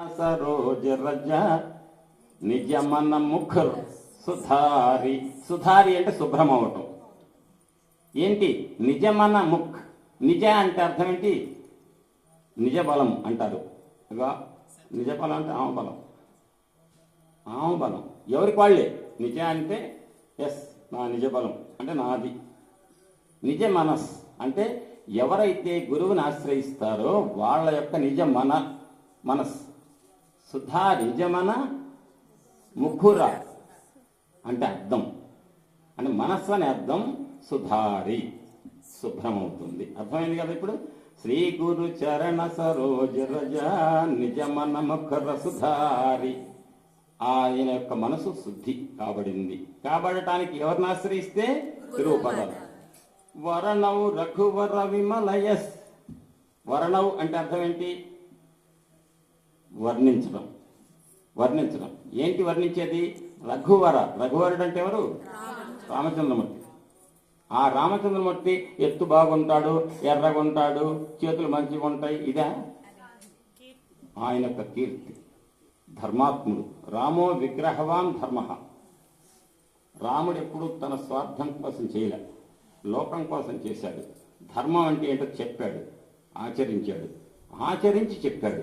సరోజ రజ నిజమన ముఖర్ సుధారి. సుధారి అంటే శుభ్రం అవటం. ఏంటి నిజమన ముఖ్? నిజ అంటే అర్థం ఏంటి? నిజ బలం అంటారు. నిజ బలం అంటే ఆమ బలం. ఆమ బలం ఎవరికి వాళ్ళే. నిజ అంటే ఎస్ నా నిజ బలం అంటే నాది. నిజ మనస్ అంటే ఎవరైతే గురువుని ఆశ్రయిస్తారో వాళ్ళ యొక్క నిజ మనస్. సుధా నిజమన ముఖుర అంటే అర్థం, అంటే మనస్సు అనే అర్థం సుధారి, శుభ్రమవుతుంది. అర్థమైంది కదా ఇప్పుడు? శ్రీ గురు చరణ సరోజ రజ నిజమన ముఖుర సుధారి. ఆయన యొక్క మనసు శుద్ధి కాబడింది. కాబడటానికి ఎవరిని ఆశ్రయిస్తే? తిరుపదలు. వరణౌ రఘువర విమలయస్. వరణౌ అంటే అర్థం ఏంటి? వర్ణించడం. వర్ణించడం ఏంటి వర్ణించేది? రఘువర. రఘువరుడు అంటే ఎవరు? రామచంద్రమూర్తి. ఆ రామచంద్రమూర్తి ఎత్తు బాగుంటాడు, ఎర్రగుంటాడు, చేతులు మంచిగా ఉంటాయి. ఇదా ఆయన యొక్క కీర్తి. ధర్మాత్ముడు. రామో విగ్రహవాన్ ధర్మ. రాముడు ఎప్పుడు తన స్వార్థం కోసం చేయలే, లోకం కోసం చేశాడు. ధర్మం అంటే ఏంటో చెప్పాడు, ఆచరించాడు. ఆచరించి చెప్పాడు,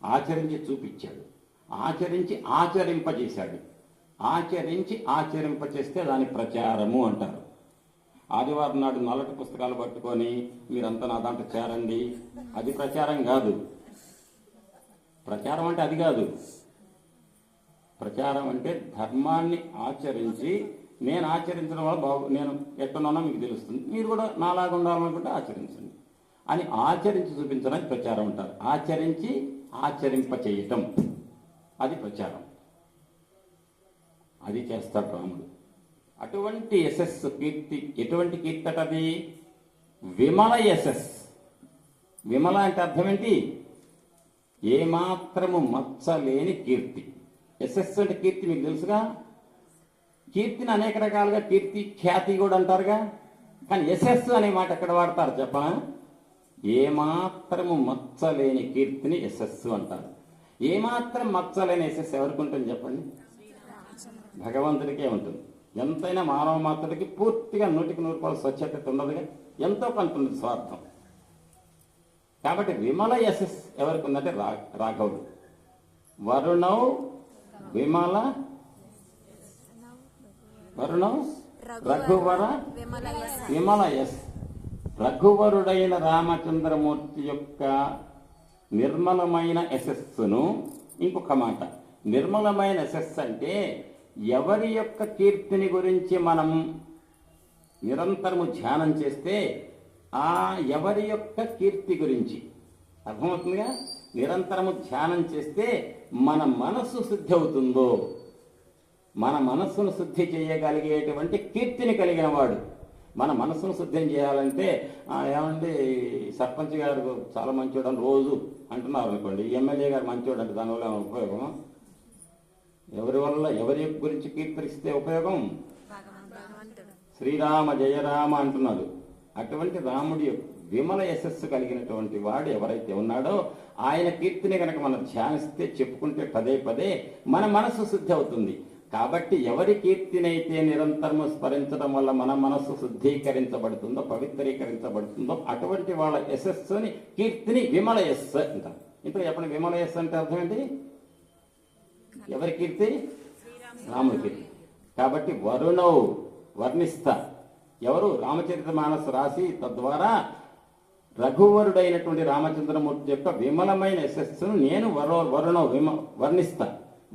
ఆచరించి చూపించాడు, ఆచరించి ఆచరింపజేశాడు. ఆచరించి ఆచరింపచేస్తే దాని ప్రచారము అంటారు. ఆదివారం నాడు నల్లటి పుస్తకాలు పట్టుకొని మీరంతా నా దాంట్లో చేరండి, అది ప్రచారం కాదు. ప్రచారం అంటే అది కాదు. ప్రచారం అంటే ధర్మాన్ని ఆచరించి, నేను ఆచరించడం వల్ల నేను ఎక్కడున్నానో మీకు తెలుస్తుంది, మీరు కూడా నాలాగా ఉండాలనుకుంటే ఆచరించండి అని ఆచరించి చూపించడానికి ప్రచారం అంటారు. ఆచరించి ఆచరింప చేయటం అది ప్రచారం. అది చేస్తాడు రాముడు. అటువంటి యశస్సు కీర్తి. ఎటువంటి కీర్తి అది? విమల యశస్. విమల అంటే అర్థం ఏంటి? ఏమాత్రము మచ్చలేని కీర్తి. యశస్సు అంటే కీర్తి మీకు తెలుసుగా. కీర్తిని అనేక రకాలుగా కీర్తి, ఖ్యాతి కూడా అంటారుగా. కానీ యశస్సు అనే మాట ఎక్కడ వాడతారు చెప్పనా? ఏమాత్రము మచ్చలేని కీర్తిని యశస్సు అంటారు. ఏమాత్రం మచ్చలేని యశస్సు ఎవరికి ఉంటుంది చెప్పండి? భగవంతుడికే ఉంటుంది. ఎంతైనా మానవ మాత్రుడికి పూర్తిగా 100% స్వచ్ఛత ఉండదుగా, ఎంతో కొంత ఉంటుంది స్వార్థం. కాబట్టి విమల యశస్ ఎవరికి ఉందంటే రాఘవుడు. వరుణౌ విమల, వరుణౌ రఘువర విమల యశ్. రఘువరుడైన రామచంద్రమూర్తి యొక్క నిర్మలమైన యశస్సును. ఇంకొక మాట, నిర్మలమైన యశస్సు అంటే ఎవరి యొక్క కీర్తిని గురించి మనం నిరంతరము ధ్యానం చేస్తే ఆ ఎవరి యొక్క కీర్తి గురించి అర్థమవుతుందిగా. నిరంతరము ధ్యానం చేస్తే మన మనస్సు శుద్ధి అవుతుందో, మన మనస్సును శుద్ధి చేయగలిగేటువంటి కీర్తిని కలిగిన వాడు. మన మనస్సును శుద్ధం చేయాలంటే ఏమంటే సర్పంచ్ గారు చాలా మంచివాడు అని రోజు అంటున్నారు అనుకోండి, ఎమ్మెల్యే గారు మంచివాడు అంటే దానివల్ల ఏమైనా ఉపయోగం? ఎవరి వల్ల, ఎవరి గురించి కీర్తిస్తే ఉపయోగం? శ్రీరామ జయరామ అంటున్నాడు. అటువంటి రాముడి విమల యశస్సు కలిగినటువంటి వాడు ఎవరైతే ఉన్నాడో ఆయన కీర్తిని కనుక మనం ధ్యానిస్తే, చెప్పుకుంటే పదే పదే మన మనస్సు శుద్ధి అవుతుంది. కాబట్టి ఎవరి కీర్తినైతే నిరంతరము స్మరించడం వల్ల మన మనస్సు శుద్ధీకరించబడుతుందో, పవిత్రీకరించబడుతుందో అటువంటి వాళ్ళ యశస్సుని, కీర్తిని విమల యశస్సు అంటారు. ఇంట్లో చెప్పండి, విమల యశస్సు అంటే అర్థం ఏంటి? ఎవరి కీర్తి? రాముడి కీర్తి. కాబట్టి వరుణౌ వర్ణిస్తా. ఎవరు? రామచరితమానస్ రాసి తద్వారా రఘువరుడైనటువంటి రామచంద్రమూర్తి యొక్క విమలమైన యశస్సును నేను వరుణౌ వర్ణిస్తా.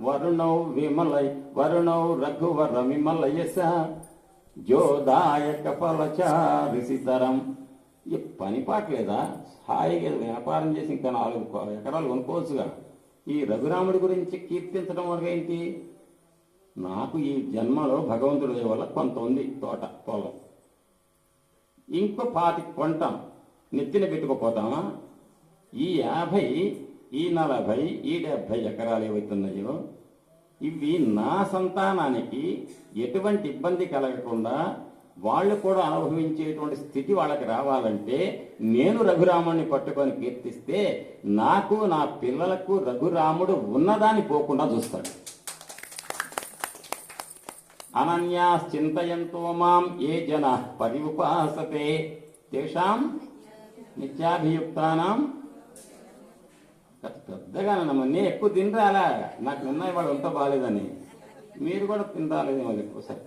వరుణౌ విమలై వరుణౌ రఘువర విమల యశ జోదాయక ఫలచారిసితరం. ఈ పని పాట లేదా? హాయిగా వ్యాపారం చేసి ఇంకా 4 ఎకరాలు కొనుక్కోవచ్చుగా. ఈ రఘురాముడి గురించి కీర్తించడం వల్ల ఏంటి? నాకు ఈ జన్మలో భగవంతుడి వల్ల కొంత ఉంది తోట, పొలం, ఇంకో 25 కొంటాం, నెత్తిన పెట్టుకోపోతామా? ఈ 50, ఈ 40, ఈ 70 ఎకరాలు ఏవైతున్నాయో ఇవి నా సంతానానికి ఎటువంటి ఇబ్బంది కలగకుండా వాళ్ళు కూడా అనుభవించేటువంటి స్థితి వాళ్ళకి రావాలంటే నేను రఘురాముడిని పట్టుకొని కీర్తిస్తే నాకు నా పిల్లలకు రఘురాముడు ఉన్నదాన్ని పోకుండా చూస్తాడు. అనన్యాశ్చింతయంతో మాం ఏ జనాః పర్యుపాసతే తేషాం నిత్యాభియుక్తానాం. పెద్దగానమ్మా, నేను ఎక్కువ తినరాలా, నాకు నిన్న ఇవాళ అంతా బాగాలేదని, మీరు కూడా తినరాలేదు మళ్ళీ ఎక్కువసారి.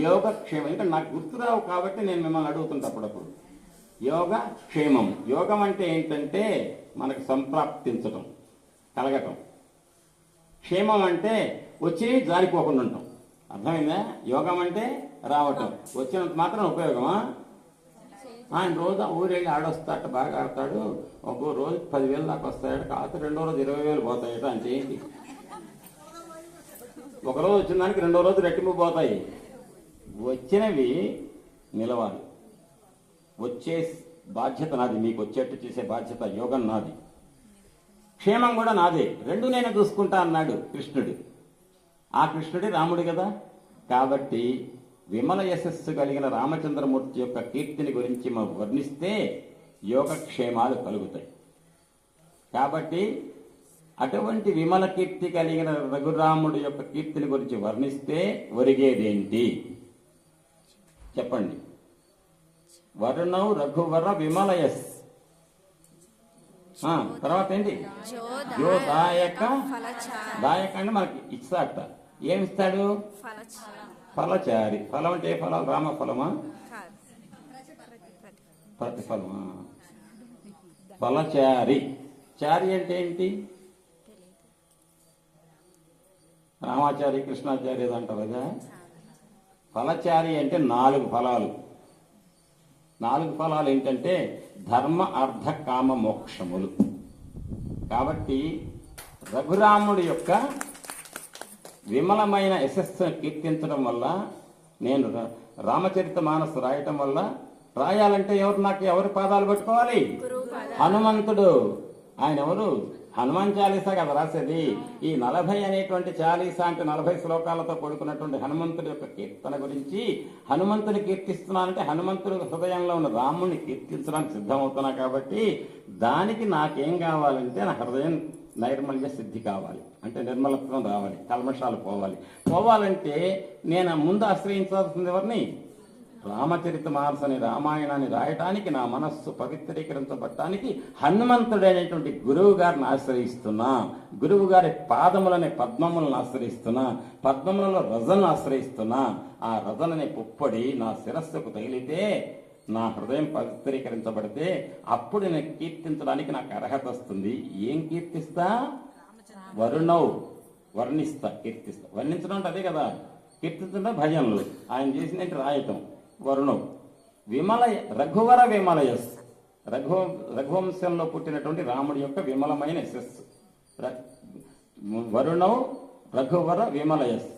యోగక్షేమం ఇంకా నాకు గుర్తురావు కాబట్టి నేను మిమ్మల్ని అడుగుతుంటా అప్పుడప్పుడు. యోగ క్షేమం. యోగం అంటే ఏంటంటే మనకు సంప్రాప్తించటం, కలగటం. క్షేమం అంటే వచ్చి జారిపోకుండా ఉంటాం. అర్థమైందా? యోగం అంటే రావటం, వచ్చినంత మాత్రం ఉపయోగమా? ఆయన రోజు ఊరేళ్ళి ఆడొస్తాట, బాగా ఆడతాడు, ఒక్కో రోజు 10,000 దాకా వస్తాయట, కాకపోతే రెండో రోజు 20,000 పోతాయట. అంటే ఏంటి? ఒకరోజు వచ్చిన దానికి రెండో రోజు రెట్టింపు పోతాయి. వచ్చినవి నిలవాలి. వచ్చే బాధ్యత నాది, మీకు వచ్చేట్టు చేసే బాధ్యత యోగం నాది, క్షేమం కూడా నాదే. రెండు నేను చూసుకుంటా అన్నాడు కృష్ణుడు. ఆ కృష్ణుడే రాముడు కదా. కాబట్టి విమల యశస్సు కలిగిన రామచంద్రమూర్తి యొక్క కీర్తిని గురించి మనం వర్ణిస్తే యోగక్షేమాలు కలుగుతాయి. కాబట్టి అటువంటి విమల కీర్తి కలిగిన రఘురాముడి యొక్క కీర్తిని గురించి వర్ణిస్తే ఒరిగేదేంటి చెప్పండి? వరుణౌ రఘువర విమలయస్. తర్వాత ఏంటి? దాయక. దాయక అంటే మనకి ఇస్తాట. ఏమిస్తాడు? ఫలచారి. ఫలం అంటే ఏ ఫలం? రామ ఫలమా? ప్రతిఫలమా? ఫలచారి. చారి అంటే ఏంటి? రామాచారి, కృష్ణాచారి అంటారు కదా. ఫలచారి అంటే 4 ఫలాలు. 4 ఫలాలు ఏంటంటే ధర్మ, అర్థ, కామ, మోక్షములు. కాబట్టి రఘురాముడి యొక్క విమలమైన యశస్సును కీర్తించడం వల్ల, నేను రామచరిత మానసు రాయటం వల్ల, రాయాలంటే ఎవరి పాదాలు పట్టుకోవాలి? హనుమంతుడు. ఆయన ఎవరు? హనుమాన్ చాలీసా కదా రాసేది. ఈ 40 అనేటువంటి చాలీసా అంటే 40 శ్లోకాలతో కూడుకున్నటువంటి హనుమంతుడి యొక్క కీర్తన గురించి, హనుమంతుని కీర్తిస్తున్నానంటే హనుమంతుడి హృదయంలో ఉన్న రాముడిని కీర్తించడానికి సిద్ధమవుతున్నా. కాబట్టి దానికి నాకేం కావాలంటే నా హృదయం నైర్మల్య సిద్ధి కావాలి, అంటే నిర్మలత్వం రావాలి, కల్మషాలు పోవాలంటే నేను ముందు ఆశ్రయించాల్సింది ఎవరిని? రామచరిత మానస అని రామాయణాన్ని రాయటానికి, నా మనస్సు పవిత్రీకరించబడటానికి హనుమంతుడైనటువంటి గురువు గారిని ఆశ్రయిస్తున్నా. గురువు గారి పాదములనే పద్మములను ఆశ్రయిస్తున్నా. పద్మములలో రజను ఆశ్రయిస్తున్నా. ఆ రజనని పుప్పొడి నా శిరస్సుకు తగిలితే, నా హృదయం పవిత్రీకరించబడితే అప్పుడు నేను కీర్తించడానికి నాకు అర్హత వస్తుంది. ఏం కీర్తిస్తా? వరుణౌ. వర్ణిస్తా, కీర్తిస్తా. వర్ణించడం అంటే అదే కదా. కీర్తించడం భజనలు, ఆయన చేసినట్టు రాయటం. వరుణం. రఘువర విమలయస్. రఘువంశంలో పుట్టినటువంటి రాముడి యొక్క విమలమైన యశస్సు. వరుణం రఘువర విమలయస్.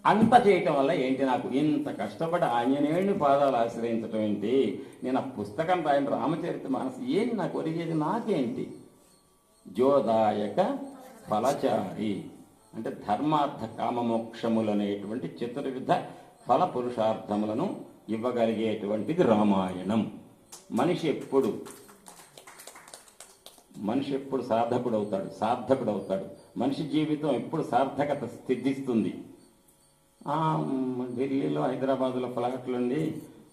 అంత చేయటం వల్ల ఏంటి? నాకు ఇంత కష్టపడి ఆంజనేయుని పాదాలు ఆశ్రయించటం ఏంటి? నేను ఆ పుస్తకం రాయని రామచరిత మానసు ఏంటి నాకు ఒరిగేది? నాకేంటి? జోదాయక ఫలచారి అంటే ధర్మార్థ కామమోక్షములు అనేటువంటి చతుర్విధ ఫల పురుషార్థములను ఇవ్వగలిగేటువంటిది రామాయణం. మనిషి ఎప్పుడు సార్థకుడు అవుతాడు. మనిషి జీవితం ఎప్పుడు సార్థకత సిద్ధిస్తుంది. ఢిల్లీలో, హైదరాబాద్లో ఫ్లాట్లుండి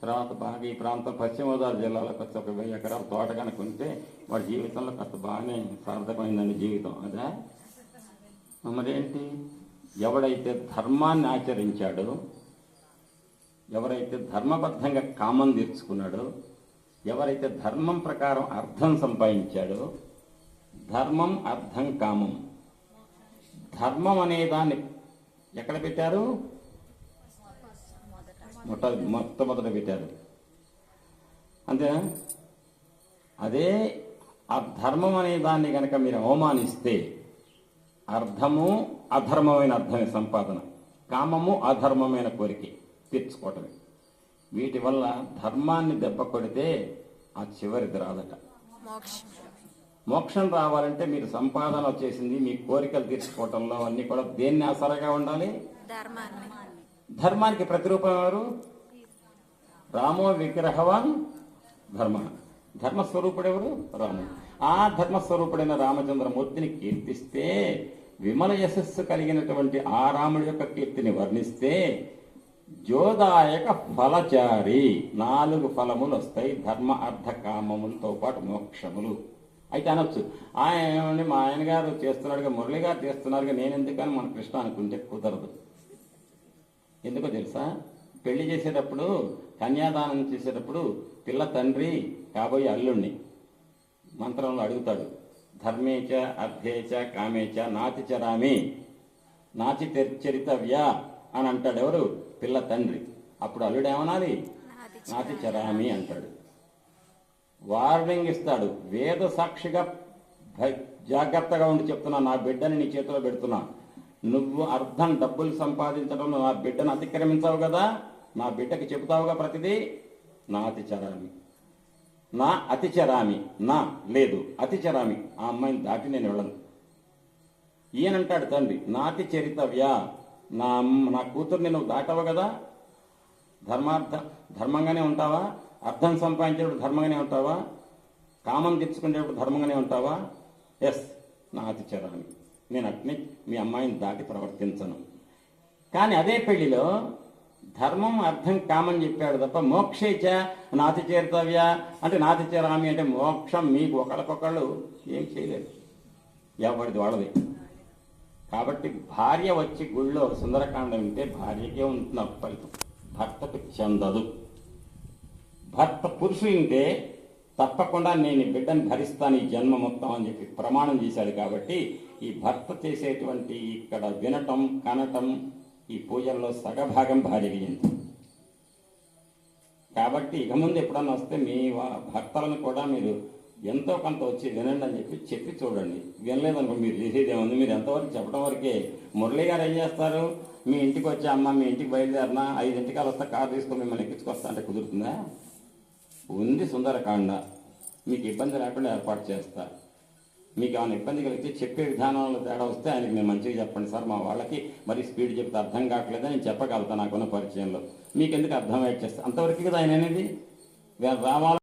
తర్వాత బాగా ఈ ప్రాంతం పశ్చిమ గోదావరి జిల్లాలో కొత్త 1000 ఎకరాల తోట కనుకుంటే వాడి జీవితంలో కాస్త బాగానే సార్థకమైందండి జీవితం. అదే మరేంటి? ఎవడైతే ధర్మాన్ని ఆచరించాడో, ఎవరైతే ధర్మబద్ధంగా కామం తీర్చుకున్నాడో, ఎవరైతే ధర్మం ప్రకారం అర్థం సంపాదించాడో, ధర్మం, అర్థం, కామం. ధర్మం అనే దాన్ని ఎక్కడ పెట్టారు? మొట్టమొదట పెట్టారు. అంతేనా? అదే ఆ ధర్మం అనే దాన్ని కనుక మీరు అవమానిస్తే, అర్థము అధర్మమైన అర్థమే సంపాదన, కామము అధర్మమైన కోరిక తీర్చుకోవటమే. వీటి వల్ల ధర్మాన్ని దెబ్బ కొడితే ఆ చివరిది రాదట. మోక్షం రావాలంటే మీరు సంపాదన వచ్చేసింది, మీ కోరికలు తీర్చుకోవటంలో అన్ని కూడా దేన్ని ఆసరాగా ఉండాలి? ధర్మానికి ప్రతిరూపం ఎవరు? రామో విగ్రహవాన్ ధర్మ. ధర్మస్వరూపుడు ఎవరు? రాముడు. ఆ ధర్మస్వరూపుడైన రామచంద్రమూర్తిని కీర్తిస్తే, విమల యశస్సు కలిగినటువంటి ఆ రాముడి యొక్క కీర్తిని వర్ణిస్తే, జోదాయక ఫలచారి 4 ఫలములు వస్తాయి, ధర్మ అర్థ కామములతో పాటు మోక్షములు. అయితే అనొచ్చు, ఆయన మా ఆయన గారు చేస్తున్నాడుగా, మురళి గారు చేస్తున్నారుగా, నేను ఎందుకని మన కృష్ణ అనుకుంటే కుదరదు. ఎందుకో తెలుసా? పెళ్లి చేసేటప్పుడు, కన్యాదానం చేసేటప్పుడు పిల్ల తండ్రి కాబోయే అల్లుణ్ణి మంత్రంలో అడుగుతాడు, ధర్మేచ అర్థేచ కామేచ నాతి చరామి నాచి చరితవ్యా అని అంటాడు. ఎవరు? పిల్ల తండ్రి. అప్పుడు అల్లుడు ఏమనాలి? నాతి చరామి అంటాడు. వార్నింగ్ ఇస్తాడు, వేద సాక్షిగా జాగ్రత్తగా ఉండి చెప్తున్నా, నా బిడ్డని నీ చేతిలో పెడుతున్నా, నువ్వు అర్థం డబ్బులు సంపాదించడంలో నా బిడ్డను అతిక్రమించావు కదా, నా బిడ్డకి చెబుతావుగా ప్రతిదీ, నా అతిచరామి, నా అతిచరామి, నా లేదు అతిచరామి, ఆ అమ్మాయిని దాటి నేను వెళ్ళను. ఈయనంటాడు తండ్రి, నాతి చరితవ్యా, నా కూతుర్ని నువ్వు దాటవు కదా, ధర్మంగానే ఉంటావా, అర్థం సంపాదించేటప్పుడు ధర్మంగానే ఉంటావా, కామం తెచ్చుకునేటప్పుడు ధర్మంగానే ఉంటావా? ఎస్, నా అతిచరామి, నేను అట్నే మీ అమ్మాయిని దాటి ప్రవర్తించను. కానీ అదే పెళ్లిలో ధర్మం అర్థం కామని చెప్పాడు తప్ప, మోక్షేచ నాతి చేరుతవ్యా అంటే నాతి చేరామి అంటే మోక్షం మీకు ఒకరికొకళ్ళు ఏం చేయలేదు, ఎవరిది వాళ్ళది. కాబట్టి భార్య వచ్చి గుళ్ళో సుందరకాండ వింటే భార్యకే ఉంటున్న ఫలితం, భర్తకు చెందదు. భర్త పురుషుడు వింటే తప్పకుండా నేను ఈ బిడ్డను భరిస్తాను ఈ జన్మ మొత్తం అని చెప్పి ప్రమాణం చేశాడు. కాబట్టి ఈ భర్త చేసేటువంటి ఇక్కడ వినటం కనటం ఈ పూజల్లో సగభాగం భార్యకి చెంది. కాబట్టి ఇక ముందు ఎప్పుడన్నా వస్తే మీ భర్తలను కూడా మీరు ఎంతో కొంత వచ్చి వినండి అని చెప్పి చూడండి. వినలేదనుకో మీరు చేసేదేముంది, మీరు ఎంతవరకు చెప్పడం వరకే. మురళి గారు ఏం చేస్తారు, మీ ఇంటికి వచ్చి అమ్మ మీ ఇంటికి బయలుదేరినా 5 వస్తా, కారు తీసుకొని మిమ్మల్ని ఎక్కించుకొస్తా అంటే కుదురుతుందా? ఉంది సుందరకాండ, మీకు ఇబ్బంది లేకుండా ఏర్పాటు చేస్తా. మీకు ఏమైనా ఇబ్బంది కలిగితే చెప్పే విధానంలో తేడా వస్తే ఆయనకి నేను మంచిగా చెప్పండి సార్, మా వాళ్ళకి మరి స్పీడ్ చెప్తే అర్థం కావట్లేదని నేను చెప్పగలుగుతాను నాకున్న పరిచయంలో, మీకు ఎందుకు అర్థం వెయిట్ చేస్తా, అంతవరకు కదా ఆయన అనేది రావాలి.